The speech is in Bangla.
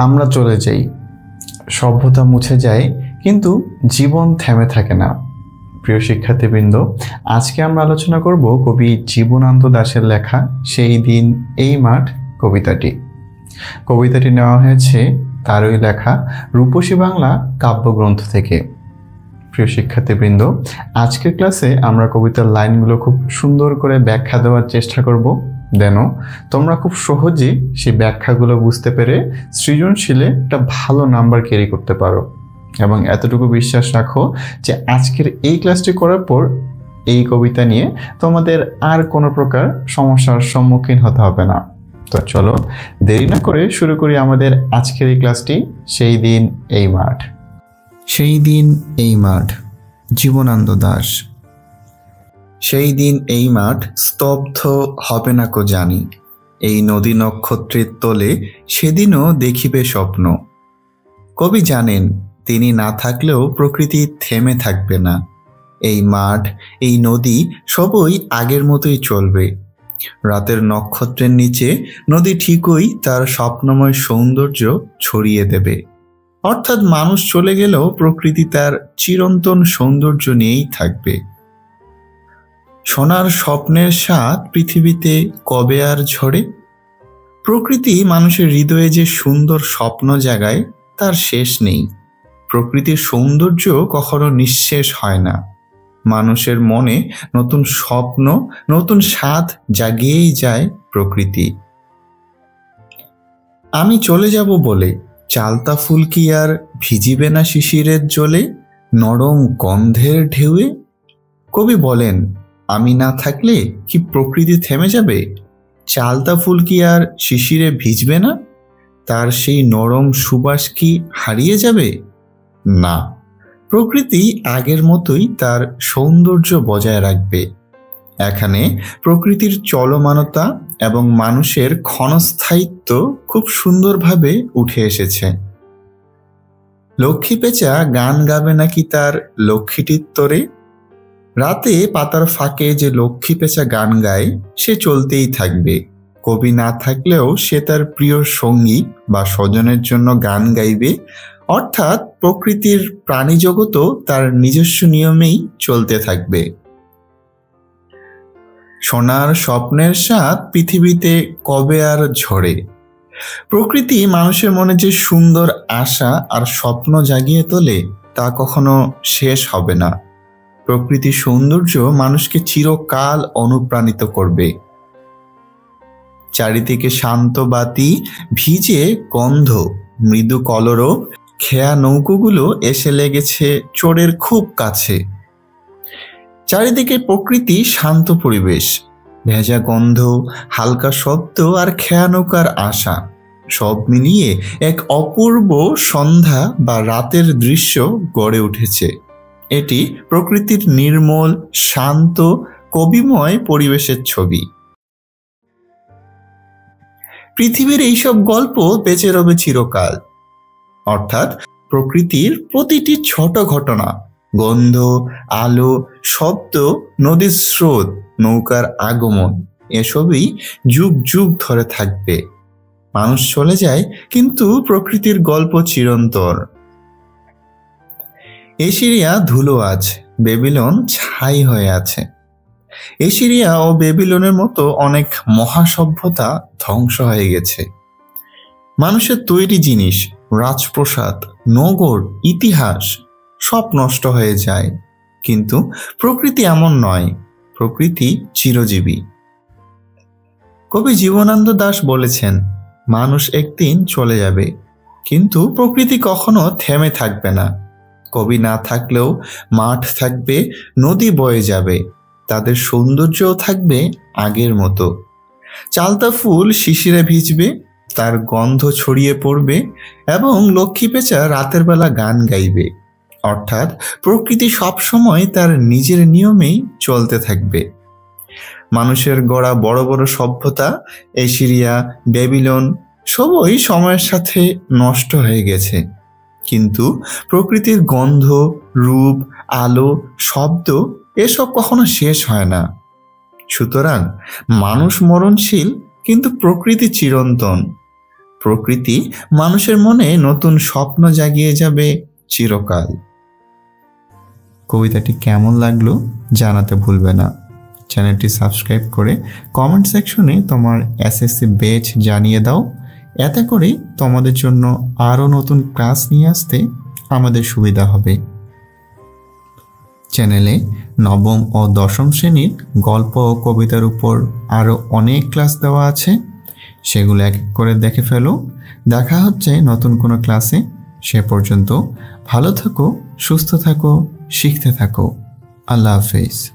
আমরা চলে যাই, সভ্যতা মুছে যায়, কিন্তু জীবন থেমে থাকে না। প্রিয় শিক্ষার্থীবৃন্দ, আজকে আমরা আলোচনা করব কবি জীবনানন্দ দাশের লেখা সেই দিন এই মাঠ কবিতাটি নেওয়া হয়েছে তারই লেখা রূপসী বাংলা কাব্যগ্রন্থ থেকে। প্রিয় শিক্ষার্থীবৃন্দ, আজকের ক্লাসে আমরা কবিতার লাইনগুলো খুব সুন্দর করে ব্যাখ্যা দেওয়ার চেষ্টা করব, যেন তোমরা খুব সহজেই সেই ব্যাখ্যাগুলো বুঝতে পেরে সৃজনশীলে একটা ভালো নাম্বার ক্যারি করতে পারো। এবং এতটুকু বিশ্বাস রাখো যে আজকের এই ক্লাসটি করার পর এই কবিতা নিয়ে তোমাদের আর কোনো প্রকার সমস্যার সম্মুখীন হতে হবে না। তো চলো দেরি না করে শুরু করি আমাদের আজকের এই ক্লাসটি। সেই দিন এই মাঠ। সেই দিন এই মাঠ, জীবনানন্দ দাশ। সেই দিন এই মাঠ স্তব্ধ হবে না কো জানি, এই নদী নক্ষত্রের তলে সেদিনও দেখিবে স্বপ্ন। কবি জানেন তিনি না থাকলেও প্রকৃতি থেমে থাকবে না। এই মাঠ, এই নদী সবই আগের মতোই চলবে। রাতের নক্ষত্রের নিচে নদী ঠিকই তার স্বপ্নময় সৌন্দর্য ছড়িয়ে দেবে। অর্থাৎ মানুষ চলে গেলেও প্রকৃতি তার চিরন্তন সৌন্দর্য নিয়েই থাকবে। সোনার স্বপ্নের স্বাদ পৃথিবীতে কবে আর ঝরে? প্রকৃতি মানুষের হৃদয়ে যে সুন্দর স্বপ্ন জাগায় তার শেষ নেই। প্রকৃতির সৌন্দর্য কখনো নিঃশেষ হয় না। মানুষের মনে নতুন স্বপ্ন, নতুন স্বাদ জাগিয়েই যায় প্রকৃতি। আমি চলে যাব বলে চালতা ফুল কি আর ভিজিবে না শিশিরের জলে, নরম গন্ধের ঢেউয়ে? কবি বলেন, আমি না থাকলে কি প্রকৃতি থেমে যাবে? চালতা ফুল কি আর শিশিরে ভিজবে না? তার সেই নরম সুবাস কি হারিয়ে যাবে? না, প্রকৃতি আগের মতোই তার সৌন্দর্য বজায় রাখবে। এখানে প্রকৃতির চলমানতা এবং মানুষের ক্ষণস্থায়িত্ব খুব সুন্দরভাবে উঠে এসেছে। লক্ষ্মী পেঁচা গান গাবে নাকি তার লক্ষ্মীটির তরে? রাতে পাতার ফাঁকে যে লক্ষ্মী পেঁচা গান গায় সে চলতেই থাকবে। কবি না থাকলেও সে তার প্রিয় সঙ্গী বা স্বজনের জন্য গান গাইবে। অর্থাৎ প্রকৃতির প্রাণী জগতও তার নিজস্ব নিয়মেই চলতে থাকবে। সোনার স্বপ্নের স্বাদ পৃথিবীতে কবে আর ঝরে? প্রকৃতি মানুষের মনে যে সুন্দর আশা আর স্বপ্ন জাগিয়ে তোলে তা কখনো শেষ হবে না। প্রকৃতির সৌন্দর্য মানুষকে চিরকাল অনুপ্রাণিত করবে। চারিদিকে শান্ত বাতি, ভিজে গন্ধ, মৃদু কলরব, খেয়া নৌকোগুলো এসে লেগেছে চোরের খুব কাছে। চারিদিকে প্রকৃতি শান্ত পরিবেশ, ভেজা গন্ধ, হালকা শব্দ আর খেয়া নৌকার আশা, সব মিলিয়ে এক অপূর্ব সন্ধ্যা বা রাতের দৃশ্য গড়ে উঠেছে। এটি প্রকৃতির নির্মল, শান্ত, কবিময় পরিবেশের ছবি। পৃথিবীর এইসব গল্প বেঁচে রবে চিরকাল। অর্থাৎ প্রকৃতির প্রতিটি ছোট ঘটনা, গন্ধ, আলো, শব্দ, নদীর স্রোত, নৌকার আগমন, এসবই যুগ যুগ ধরে থাকবে। মানুষ চলে যায়, কিন্তু প্রকৃতির গল্প চিরন্তর। এশিরিয়া ধুলো আজ, বেবিলন ছাই হয়ে আছে। এশিরিয়া ও বেবিলনের মতো অনেক মহাসভ্যতা ধ্বংস হয়ে গেছে। মানুষের তৈরি জিনিস, রাজপ্রসাদ, নগর, ইতিহাস সব নষ্ট হয়ে যায়। কিন্তু প্রকৃতি এমন নয়, প্রকৃতি চিরজীবী। কবি জীবনানন্দ দাশ বলেছেন, মানুষ একদিন চলে যাবে, কিন্তু প্রকৃতি কখনো থেমে থাকবে না। কবি না থাকলেও মাঠ থাকবে, নদী বয়ে যাবে, তাদের সৌন্দর্যও থাকবে আগের মতো। চালতা ফুল শিশিরে ভিজবে, তার গন্ধ ছড়িয়ে পড়বে, এবং লক্ষ্মী পেঁচা রাতের বেলা গান গাইবে। অর্থাৎ প্রকৃতি সবসময় তার নিজের নিয়মেই চলতে থাকবে। মানুষের গড়া বড় বড় সভ্যতা, এশিরিয়া, বেবিলন সবই সময়ের সাথে নষ্ট হয়ে গেছে, কিন্তু প্রকৃতির গন্ধ, রূপ, আলো, শব্দ এসব কখনো শেষ হয় না। সুতরাং মানুষ মরণশীল, কিন্তু প্রকৃতি চিরন্তন। প্রকৃতি মানুষের মনে নতুন স্বপ্ন জাগিয়ে যাবে চিরকাল। কবিতাটি কেমন লাগলো জানাতে ভুলবে না। চ্যানেলটি সাবস্ক্রাইব করে কমেন্ট সেকশনে তোমার এসএসসি ব্যাচ জানিয়ে দাও। এতে করে তোমাদের জন্য আরও নতুন ক্লাস নিয়ে আসতে আমাদের সুবিধা হবে। চ্যানেলে নবম ও দশম শ্রেণীর গল্প ও কবিতার উপর আরও অনেক ক্লাস দেওয়া আছে, সেগুলো এক এক করে দেখে ফেলো। দেখা হচ্ছে নতুন কোনো ক্লাসে। সে পর্যন্ত ভালো থাকো, সুস্থ থাকো, শিখতে থাকো। আল্লাহ হাফেজ।